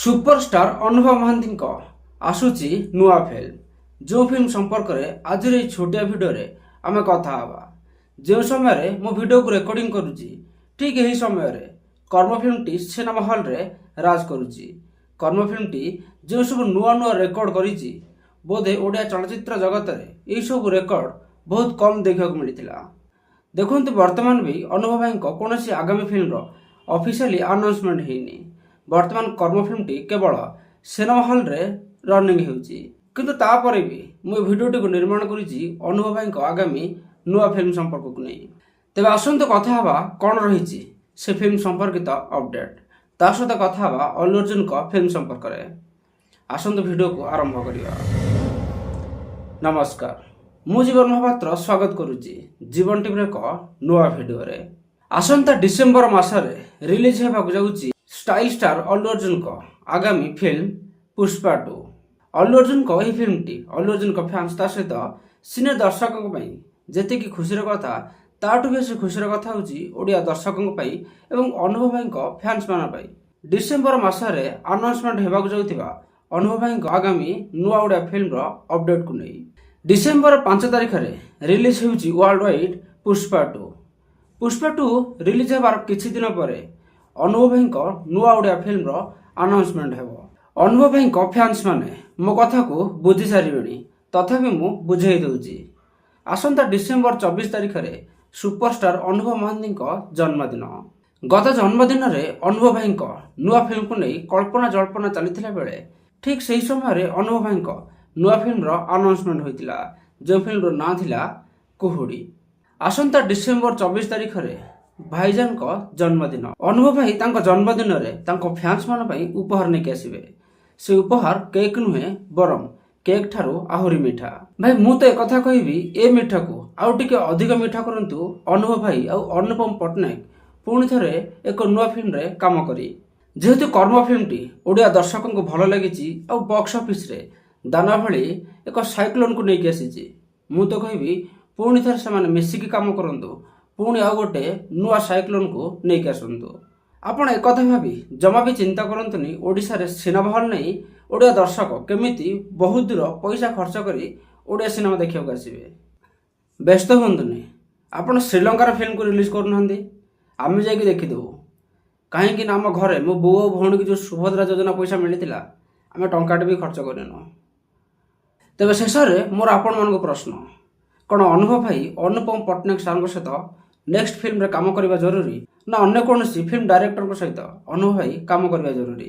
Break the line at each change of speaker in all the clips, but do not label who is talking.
Superstar अनुभव महांती आसूची नुआ film जो फिल्म संपर्क में आज छोटिया भिडियो आम कथा हवा। जो समय मो भिडियो को रेकर्डिंग करुच्ची ठीक यही समय कर्म फिल्म टी सिनेमा हॉल रे राज करुच्ची। कर्म फिल्म टी जो सब नुआ नुआ रेकर्ड करिछि बोधे ओडिया चलचित्र जगत में यही सब रेकर्ड बहुत कम देखा मिलता। देखते वर्तमान भी अनुभव भाई कौन आगामी फिल्म ऑफिशियली अनाउंसमेंट होनी। वर्तमान कर्म फिल्म टी केवल सिनेमा हॉल रे रनिंग होउची किंतु तापरे भी मु भिडियोटी को निर्माण करिछि अनुभव भाई आगामी नुआ फिल्म संपर्क को नहीं। तेबे आसंत कथा हवा कौन रही से फिल्म संपर्कित अपडेट ता सहित कथा हवा अल्लू अर्जुन को फिल्म संपर्क में। आसंत भिडियो को आरंभ करिया। नमस्कार, मु जीवन महापात्र स्वागत करुच्ची जीवन टीवी एक नुआ भिडियो रे। आसंता डिसेम्बर मासरे रिलीज हेबाकु जाउची स्टाइल स्टार अल्लू अर्जुन को आगामी फिल्म पुष्पा 2। अल्लू अर्जुन को यह फिल्म टी अल्लू अर्जुन को फैंस ता सहित सिने दर्शकों पई जेतिकी खुशीर कथा ताठू बेसी खुशीर कथा होची ओडिया दर्शकों पई एवं अनुभव भाई को फैंस मान पई। डिसेम्बर मासरे अनाउंसमेंट हेबाकु जाउथिबा अनुभव भाई को आगामी नुआ ओडिया फिल्म रो अपडेट को नहीं डिसेम्बर 5 तारिख रे रिलीज होउची worldwide Pushpa 2। Pushpa 2 release हेबार किछि दिन परे अनुभव भाई को नुआ ओडिया फिल्म रो अनाउंसमेंट हेबो। अनुभव भाई को फैंस माने मो कथा को बुझी सारिबेनी तथापि मु बुझाई दउची। आसंता डिसेम्बर 24 तारिख रे सुपरस्टार अनुभव महांती को जन्मदिन। गत जन्मदिन रे अनुभव भाई को नुआ फिल्म को नहीं कल्पना जल्पना चली बेले ठीक सही समय अनुभव भाई को नुआ फिल्म रो अनाउंसमेंट होइतिला जो फिल्म रो ना थिला कुहुड़ी। आसंता डिसेम्बर 24 तारिख रे भाईजान को जन्मदिन। अनुभव भाई तांको जन्मदिन रे तांको फैंस मान पई उपहार नेके आसीबे। से उपहार केक नुहे बरम केक ठारू आहुरी मीठा। भाई मु तो एक कथा कहबी ए मीठा को आउ टिके अधिक मीठा करंतु अनुभव भाई आउ अनुपम पट्टनायक पुणी थरे एक नुआ फिल्म रे काम करी। जेहेतु कर्म फिल्म टी ओडिया दर्शकों को भल लगी आउ बॉक्स ऑफिस रे दाना भली एक साइक्लोन को लेके आसी। मु तो कहबी पुणी थरे से मिसिकी काम करंतु पुणी आउ गोटे नुआ साइक्लोन को लेके आसंतु। आपण एक कथा भाभी जमा भी चिंता करंतुनी ओडिशा रे सिनेमा हॉल नहीं ओडिया दर्शक केमिति बहुत दूर पैसा खर्च करी ओडिया सिनेमा देखिया आसबे। व्यस्त हुंतुनी आपण श्रीलंकार फिल्म को रिलीज करूनांदी आमे जाके देखिदेबू कहीं आम घरे मो बो भौणी की जो सुभद्रा योजना पैसा मिलता आम टंकाटे भी खर्च करनु। तेज शेष में मोर आपण मान प्रश्न कौन अनुभव भाई अनुपम पट्टनायक सार सहित नेक्स्ट फिल्म रे काम करने जरूरी ना अन्य कौन फिल्म डायरेक्टर सहित अनुभव भाई काम करने जरूरी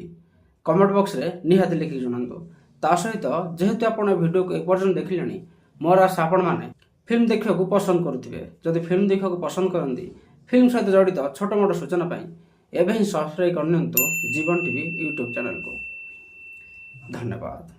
कमेंट बॉक्स रे निहाती लिखिक जनातु। ता सहित जेहेतु आप वीडियो को एपर्यंत देखिले मोर आशा आपण मैंने फिल्म देखा पसंद करुवे। जदि फिल्म देखा पसंद करती फिल्म सहित जड़ित छोट मोट सूचना एवं ही सब्सक्राइब करनी जीवन टीवी यूट्यूब चैनल को। धन्यवाद।